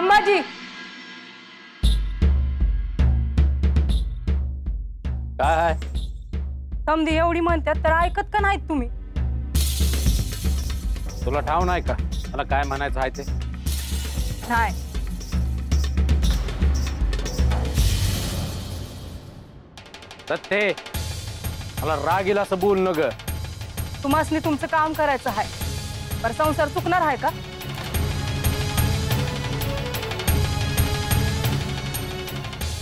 संभाजी काय समधी एवढी म्हणतात तर ऐकत का नाहीत तुम्ही? तुला ठाव नाही का मला काय म्हणायचं आहे ते? नाही. सत्य मला राग येईल असं बोल न ग. तुम्हासनी तुमचं काम करायचं आहे पर संसार चुकणार आहे का?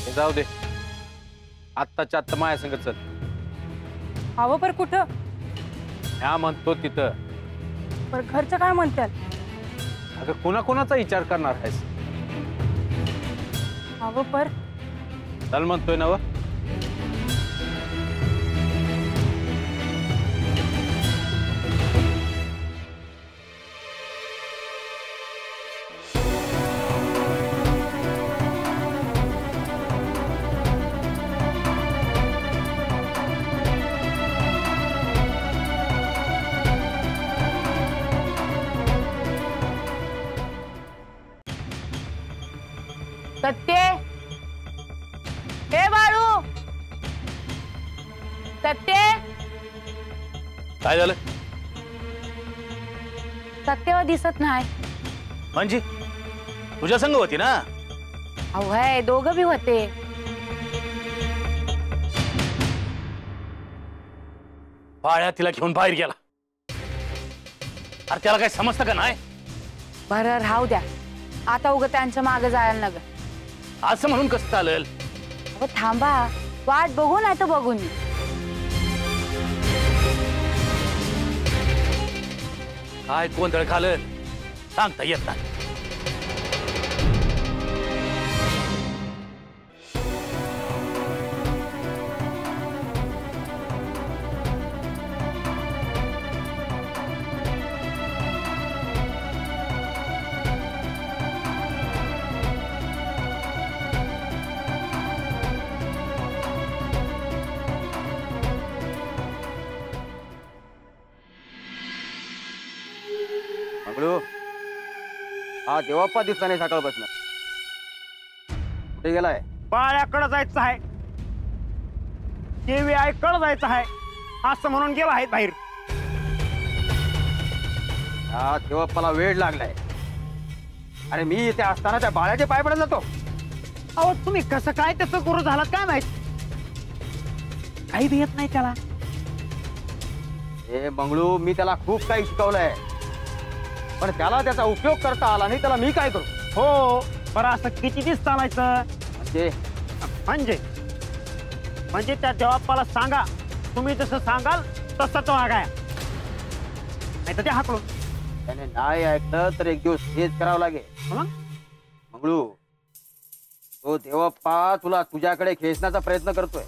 हे जाऊ दे आत्ताच्या आत्ता माया संग चल. हवं पर कुठं? ह्या म्हणतो तिथं. पर घरचं काय म्हणतात? अगं कोणाकोणाचा विचार करणार आहेस? हवं पर चल म्हणतोय ना व. सत्य हे बाळू सत्य काय झालं? सत्य दिसत नाही. म्हणजे तुझ्या संग होती ना? अहो है दोघं बी होते. बाळ्या तिला घेऊन बाहेर गेला. अरे त्याला काय समजतं का नाही? बरं राहू द्या आता उग त्यांच्या मागे जायला नग. असं म्हणून कसं चालेल? अहो थांबा वाट बघू नाही तर बघून. काय गोंधळ घालत सांगता येत नाही. मंगळू हा देवाप्पा दिसला नाही सकाळपासून. कुठे गेलाय? बाळ्याकडे जायचं आहे. देवी आईकडे जायचं आहे असं म्हणून गेला आहे बाहेर. हा देवाप्पाला वेळ लागलाय. अरे मी इथे असताना त्या बाळ्याचे पाय पडत जातो. अहो तुम्ही कसं काय त्याचं गुरु झालात काय माहित? काही बी येत नाही त्याला. हे मंगळू मी त्याला खूप काही शिकवलंय पण त्याला त्याचा उपयोग करता आला नाही. त्याला मी काय करू? हो बरं असं किती दिवस चालायचं? म्हणजे म्हणजे त्या देवाप्पाला सांगा तुम्ही जसं सांगाल तसंच वागाय नाही तर ते हाकलून. त्याने नाही ऐकलं तर एक दिवस हेच करावं लागेल. मंगळू तो देवाप्पा तुला तुझ्याकडे खेचण्याचा प्रयत्न करतोय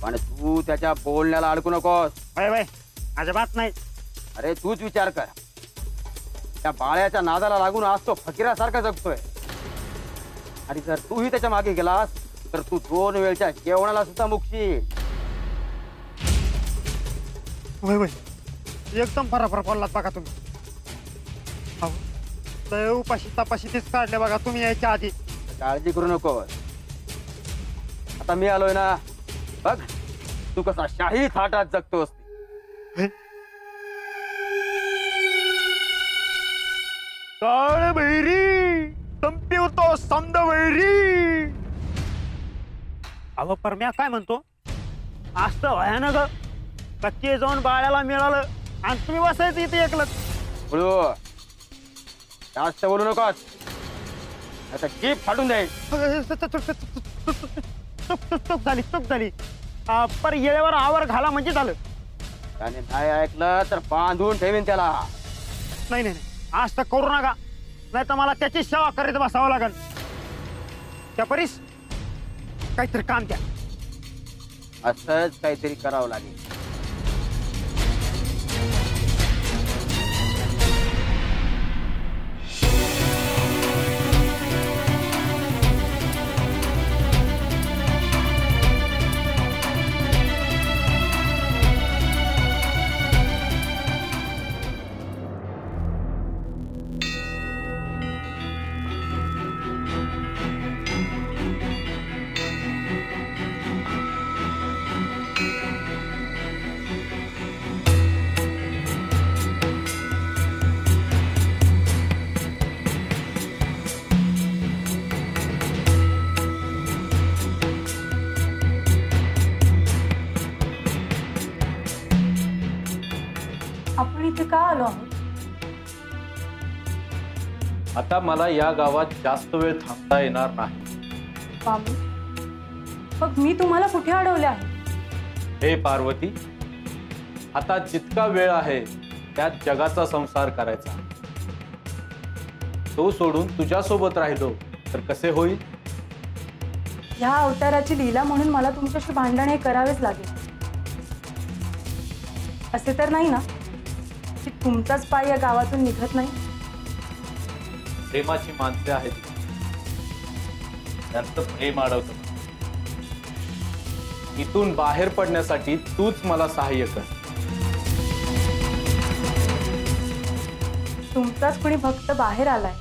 पण तू त्याच्या बोलण्याला अडकू नकोस. अजिबात नाही. अरे तूच विचार कर त्या बाळ्याच्या नादाला लागून आज तो फकीरासारखा जगतोय आणि जर तूही त्याच्या मागे गेलास तर तू 2 वेळच्या जेवणाला सुद्धा मुकशील. एकदम फराफर बोललात बघा तुम्ही. उपाशी तपाशी तेच काढले बघा तुम्ही यायच्या आधी. काळजी करू नको. आता मी आलोय ना बघ तू कसा शाही थाटात जगतोस. काळ बैरी संपवतो समद वैरी. अहो परम्या काय म्हणतो असं व्हाया ना ग. कच्चे जाऊन बाळ्याला मिळालं आणि तुम्ही बसायचं इथे एकलंच. बोलू जास्त बोलू नकोस आता जीप फाटून जाईल. चूक झाली पर येळेवर आवर घाला म्हणजे झालं. त्याने नाही ऐकलं तर बांधून ठेवीन त्याला. नाही आज तर करू नका नाही तर मला त्याची सेवा करीत बसावं लागेल. त्या परीस काहीतरी काम द्या. असंच काहीतरी करावं लागेल. आपण इथे का आलो आहोत? आता मला या गावात जास्त वेळ थांबता येणार नाही. बाबू, मग मी तुम्हाला कुठे अडवले आहे? हे पार्वती, आता जितका वेळ आहे त्यात जगाचा संसार करायचा. तो सोडून तुझ्यासोबत राहिलो तर कसे होईल? ह्या अवताराची लीला म्हणून मला तुमच्याशी भांडण हे करावेच लागेल. असे तर नाही ना की तुमचाच पाय या गावातून निघत नाही? प्रेमाची माणसे आहेत, त्यांचं प्रेम अडवतं. इथून बाहेर पडण्यासाठी तूच मला सहाय्य कर. तुमचाच कुणी भक्त बाहेर आलाय.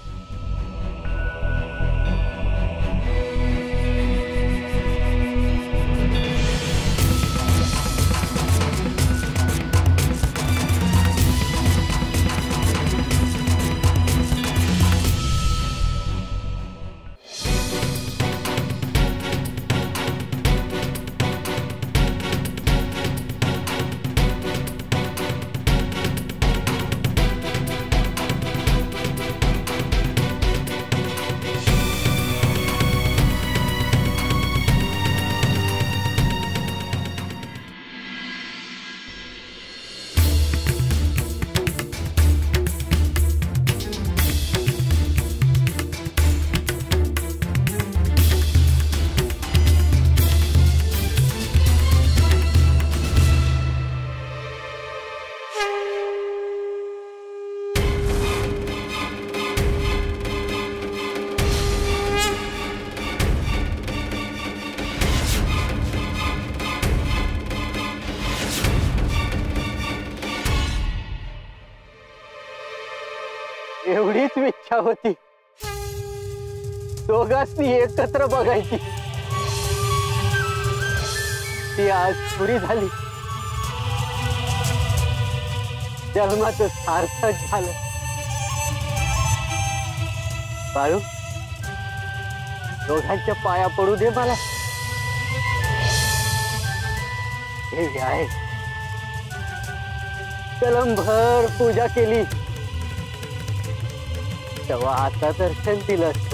एवढीच इच्छा होती दोघांनी एकत्र बघायची, ती आज पुरी झाली. जन्माचं सार्थक झालं. बाळू, दोघांच्या पाया पडू दे मला. देवी आहे, कलमभर पूजा केली तेव्हा आता दर्शन दिलंस.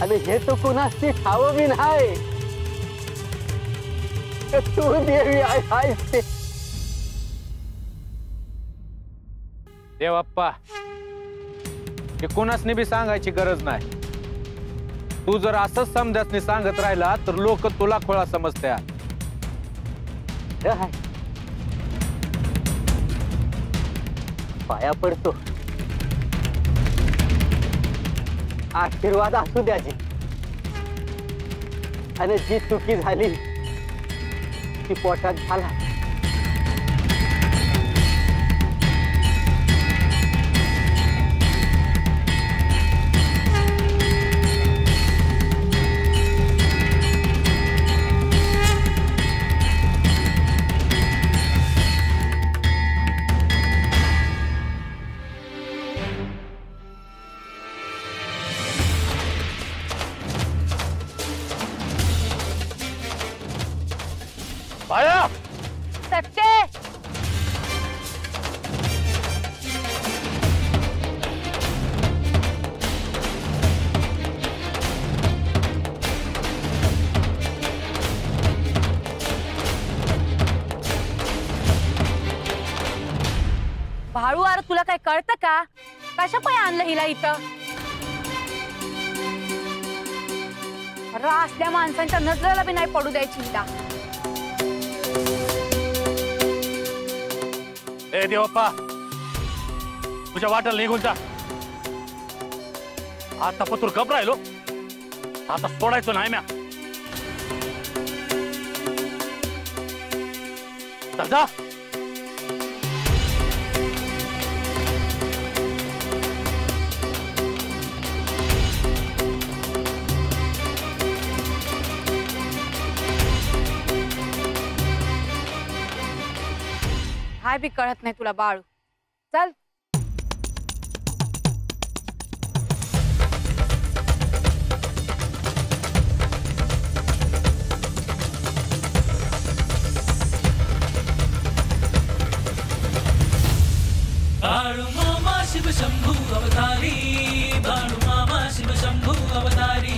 आणि हे तो कुणाची ठाव बी नाही. तू देवी आहेस ते. देवप्पा, हे कोणासनी बी सांगायची गरज नाही. तू जर असंच समजासनी सांगत राहिला तर लोक तुला खोळा समजतात. पाया पडतो, आशीर्वाद असू द्याची. आणि जी चुकी झाली ती पोटात झाला. बाळा, सत्य, भाळू, अरे तुला काय कळतं का? कशा पाय आणलं हिला इथं? असल्या माणसांच्या नजरेला बी नाही पडू द्यायची हिला. ए देवप्पा, तुझ्या वाटेला निघून जा. आता पतूर गप राहिलो, आता सोडायचो नाही म्या. तर जा. काय बी कळत नाही तुला बाळू. चल. शंभू अवतारी बाळू मामा शिव शंभू अवतारी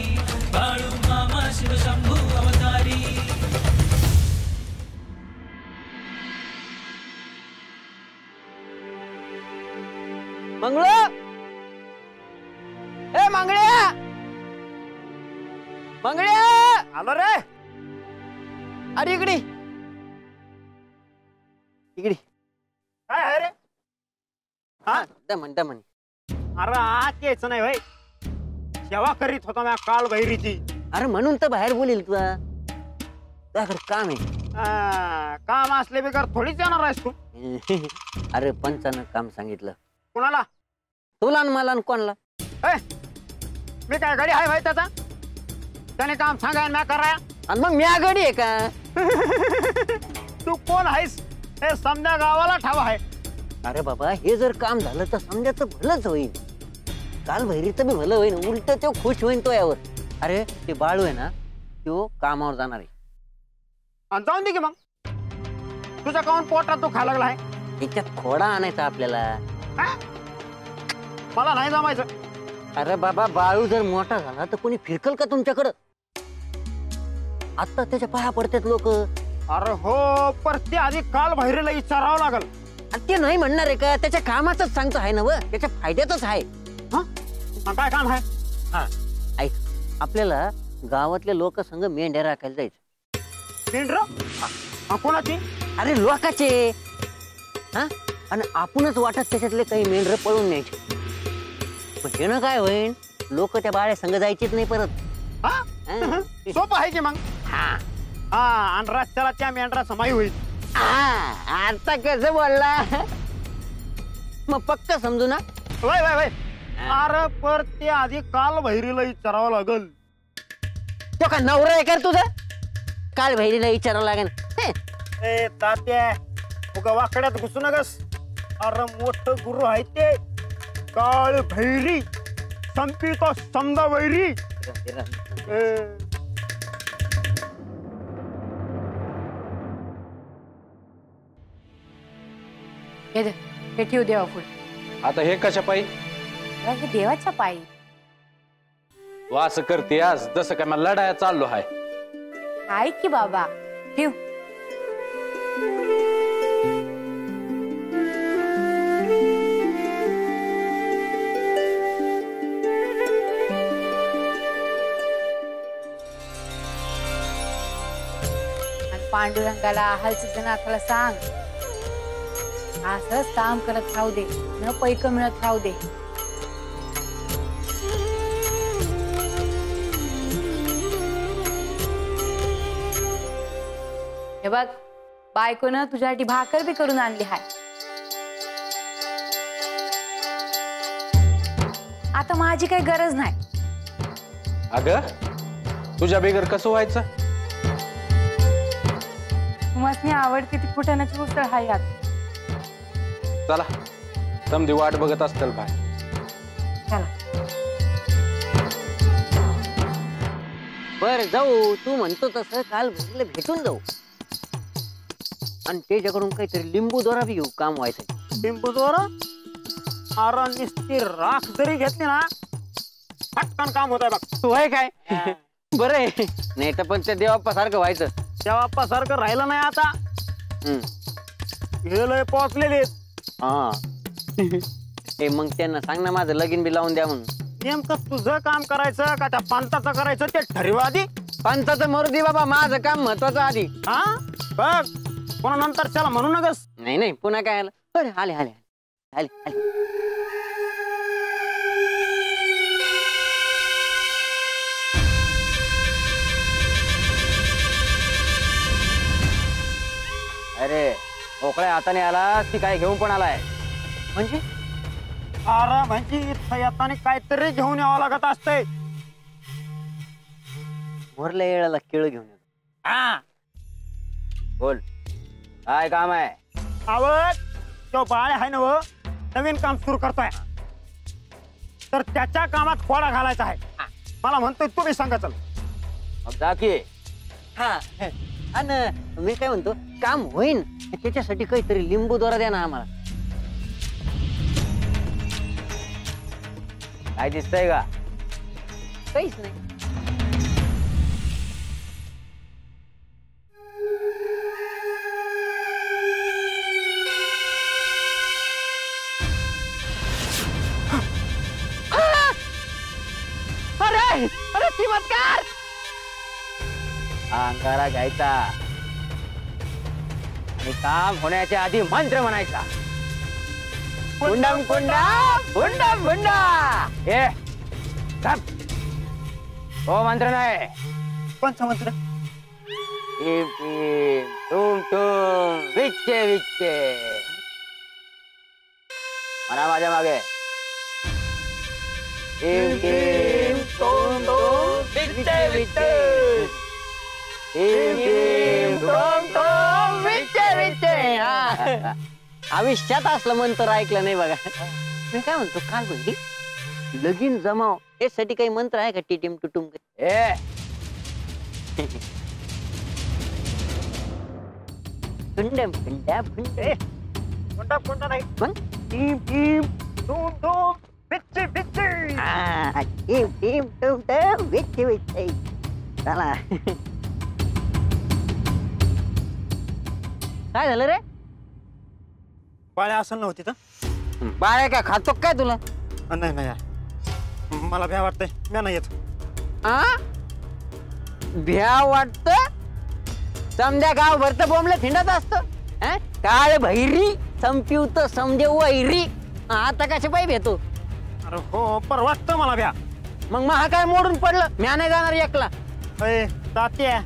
बाळू मामा शिव शंभू अवतारी मंगळू ए मंगळ्या मंगळ्या आलो रे. अरे इकडे इकडे काय आहे रे? हा दमन दमन अरे आत यायचं नाही भाई. सेवा करीत होता मी काल बहिरीची. अरे म्हणून तर बाहेर बोलील तुला तुझ्याकडे काम आहे. काम असले बिगर थोडीच येणार आहेस तू. अरे पंचानं काम सांगितलं कुणाला? तुला आणि मला आणि कोणाला? मी काय गाडी आहे भाई त्याचा? त्याने काम सांगाय ना कराया. आणि मग मी आघाडी आहे का? तू कोण आहेस हे समजा गावाला ठाव आहे. अरे बाबा हे जर काम झालं तर समजायचं भलंच होईल. काल भैरीचं बी भलं होईन. उलट तो खुश होईन तो यावर. अरे ते बाळू आहे ना तो कामावर जाणार आहे. आणि जाऊन दे की मग. तुझा काऊन पोटात तो खायला लागला आहे. त्याच्यात खोडा आणायचा आपल्याला. मला नाही जमायचं. अरे बाबा बाळू जर मोठा झाला तर कोणी फिरकल का तुमच्याकडं? आता त्याच्या पाया पडतात लोक. अरे हो पर ते आधी काल बहिरीला विचारावं लागल. ते नाही म्हणणार आहे का? त्याच्या कामाच सांगतो आहे ना व त्याच्या फायद्यातच आहे. काय काम आहे? हा ऐक आपल्याला गावातल्या लोक संग मेंढ्या राखायला जायचं. मेंढर कोणाची? अरे लोकाचे. हा आणि आपणच वाटत त्याच्यातले काही मेंढर पळून न्यायचे. पण हे ना काय होईल लोक त्या बाळ्या संग जायचेच नाही परत. सोपं आहे की मग. हा आणि रातच्याला त्या मेंढरा समाई होईल. आता कसं बोलला मग पक्क समजू ना. वय वय वय. अरे पर ते आधी काल बहिरीला विचारावं लागल. तो का नवरा आहे कर तुझा? काल बहिरीला विचारावं लागेल. ए तात्या उगा वाकड्यात घुसू नगस. अरे मोठं गुरु आहे ते काळ भैरी संपी तो समजा वैरी. हे ठेव देवा पुढे. आता हे कशा पायी हे देवाच्या पायी. तू असं करते आज जसं काय मला लढाया चाललो आहे. ऐक की बाबा ठेव. पांडुरंगाला हलसिद्धनाथाला सांग असंच काम करत राहू दे. न पैक मिळत राहू दे. हे बघ बायकोनं तुझ्यासाठी भाकर बी करून आणली हाय. आता माझी काही गरज नाही. अगं तुझ्या बिगर कसं व्हायचं? मसनी आवडती ती फुटाण्याची उसळ हाय यात. चला समधी वाट बघत असतील बाय. चला बर जाऊ. तू म्हणतो तसं काल बहिरीला भेटून जाऊ आणि त्याच्याकडून काहीतरी लिंबू दोरा बी घेऊ काम व्हायचं. लिंबू दोरा? अरे नुसती राख जरी घेतली ना पटकन काम होत आहे बघ. तू आहे काय? बरं आहे. नाही तर पण त्या देवाप्पा सारखं व्हायचं. देवाप्पा सारखं राहिलं नाही आता. हे लय पोचलेले. हा मग त्यांना सांग ना माझं लगीन बी लावून द्या म्हणून. नेमकं तुझं काम करायचं का त्या पंताचं करायचं ते ठरवा आधी. पंचाचं मरू दे बाबा. माझं काम महत्वाचं आधी. हा बघ कोणा नंतर चला म्हणू नगस. नाही नाही पुन्हा काय आलं. अरे आले आले आले आले. अरे मोकळ्या हाताने आला की काय घेऊन पण आलाय? म्हणजे अरे म्हणजे इथं येताना काहीतरी घेऊन यावं लागत असतंय. मोरल्या येळाला केळ घेऊन येतो. हा बोल काय काम आहे? आवड तो बाळ आहे ना व नवीन काम सुरू करतोय तर त्याच्या कामात खोडा घालायचा आहे. मला म्हणतोय तुम्ही सांगा चल. मग जा की. हा आणि मी काय म्हणतो काम होईन त्याच्यासाठी काहीतरी लिंबू दोरा द्या ना आम्हाला. काय दिसतंय का? काहीच नाही. अरे अरे चमत्कार! अंगारा घ्यायचा आणि काम होण्याच्या आधी मंत्र म्हणायचा. कुंडम कुंडा कुंडम कुंडा. हे हो मंत्र नाही. कोणचा मंत्र? टीम टीम टूम टूम विच्चे विच्चे. म्हणा माझ्या मागे. टीम टीम टूम टूम विच्चे विच्चे. टीम टीम टूम टूम विच्चे विच्चे. आयुष्यात असलं मंत्र ऐकलं नाही बघा. मी काय म्हणतो काय बोलली लगीन जमाव यासाठी काही मंत्र आहे का? टिटिम टुटुम. ए फुंडम फुंडा फुंडे. कोणता कोणता नाही. मग टीम टीम टूम टूम विच्चे विच्चे. टीम टीम टुम टुम विच्चे विच्चे. चला. काय झालं रे? बाळ्या असं नव्हती तर बाळ्या काय खातो काय तुला? नाही नाही यार, मला भ्या वाटतंय. मी नाही येत. भ्या वाटत? समद्या गाव भरत बोंबले थिंडत असत. काळ भैरी संपिवत समजे वैरी. आता कशा पाहिजे भेटतो? अरे हो, पर वाटतं मला भ्या. मग महा काय मोडून पडलं? म्या नाही जाणार एकला. अरे तात्या,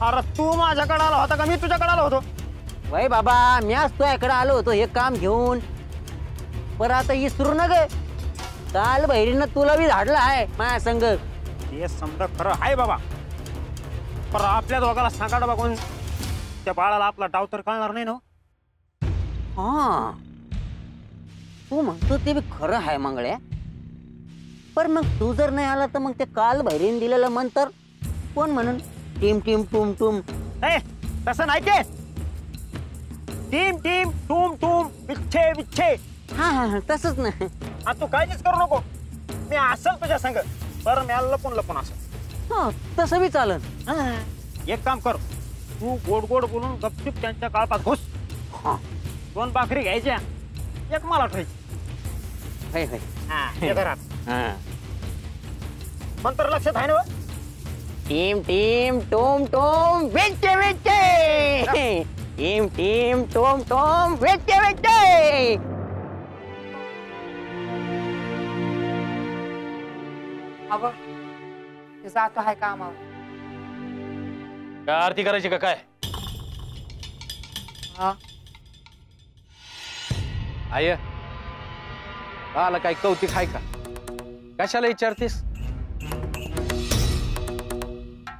अरे तू माझ्याकडे आला होता का मी तुझ्याकडे आलो होतो? वय बाबा, म्याच तुझ्याकडे आलो होतो हे काम घेऊन. पर आता इसरू न ग. काल बहिरीनं तुला बी धाडलं आहे माझ्या संग. हे समजा खरं आहे बाबा, पर आपल्या दोघाला सांगा बघून त्या बाळाला आपला डाव तर कळणार नाही ना. हा, तू म्हणतो ते बी खरं आहे मंगळ्या. पर मग तू जर नाही आला तर मग ते काल बहिरीन दिलेलं मंत्र कोण म्हणून? टीम टीम टूम टूम. ए तसं नाही ते. टीम टीम टूम टूम विच्छे विच्छे. हा हा तसंच ना. तू काळजीच करू नको, मी असेल तुझ्या संग. पर मी लपून लपून असेल. हा तसं बी चालन. एक काम कर, तू गोड गोड बोलून गपचूप त्यांच्या काळपात घुस. 2 भाकरी घ्यायच्या, एक मला ठेवायची. हे घरात मंत्र लक्षात आहे ना? टीम टीम टोम टोम वेचे वेचे. टीम टीम टोम टोम वेचे वेचे. अगं ते जातो आहे कामावर. काय आरती करायची का काय? हा आय आला काय कौतिक आहे का? कशाला विचारतेस?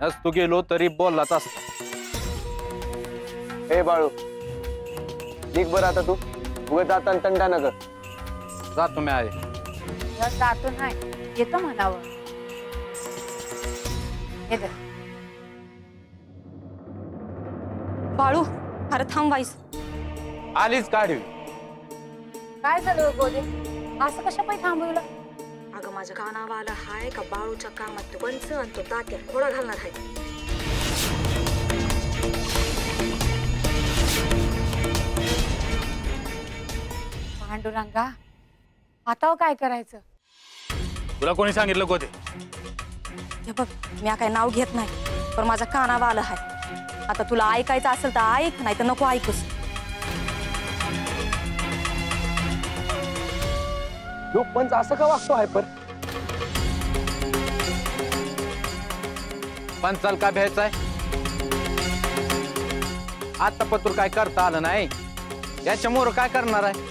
नसतो गेलो तरी बोललाच असता. हे बाळू, निघ बरं आता. तू उगाच आता तंडा नगर. जातो मी आहे. जातो नाही, येतो म्हणावं. हे धर. बाळू, अरे थांब वाईस. आलीच काढवी. काय झालं गोदे? असं कशा पाहिजे थांबवलं? अगं माझ्या कानावर आला हाय का बाळूच्या कामात पंच आणि तो तात्या खोडा घालणार आहे. पांडुरंगा, आता काय करायचं? तुला कोणी सांगितलं गोते? हे बघ, मी काय नाव घेत नाही, पण माझ्या कानावर आलं आहे. आता तुला ऐकायचं असेल तर ऐक, नाही तर नको ऐकूस. पंच असं का वागतो आहे? पर पंचाल का भ्यायचाय? आता पत्र काय करता आलं नाही, याच्यामुळे काय करणार आहे?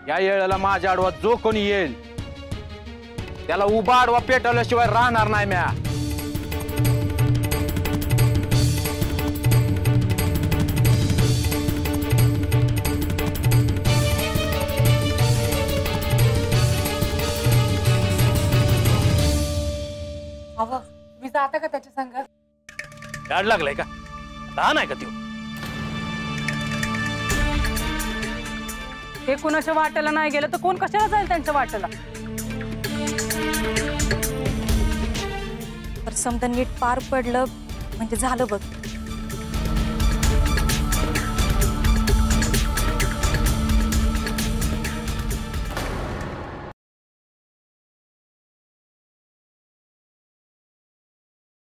या वेळेला माझ्या आडवा जो कोणी येईल त्याला उभा आडवा पेटवल्याशिवाय राहणार नाही म्या. अहो, मी जाता का त्याच्या संग? लाड लागलाय का? लहान आहे का तू? ते कुणाच्या वाट्याला नाही गेलं तर कोण कशाला जाईल त्यांच्या वाट्याला? तर समजा नीट पार पडलं म्हणजे झालं बघ.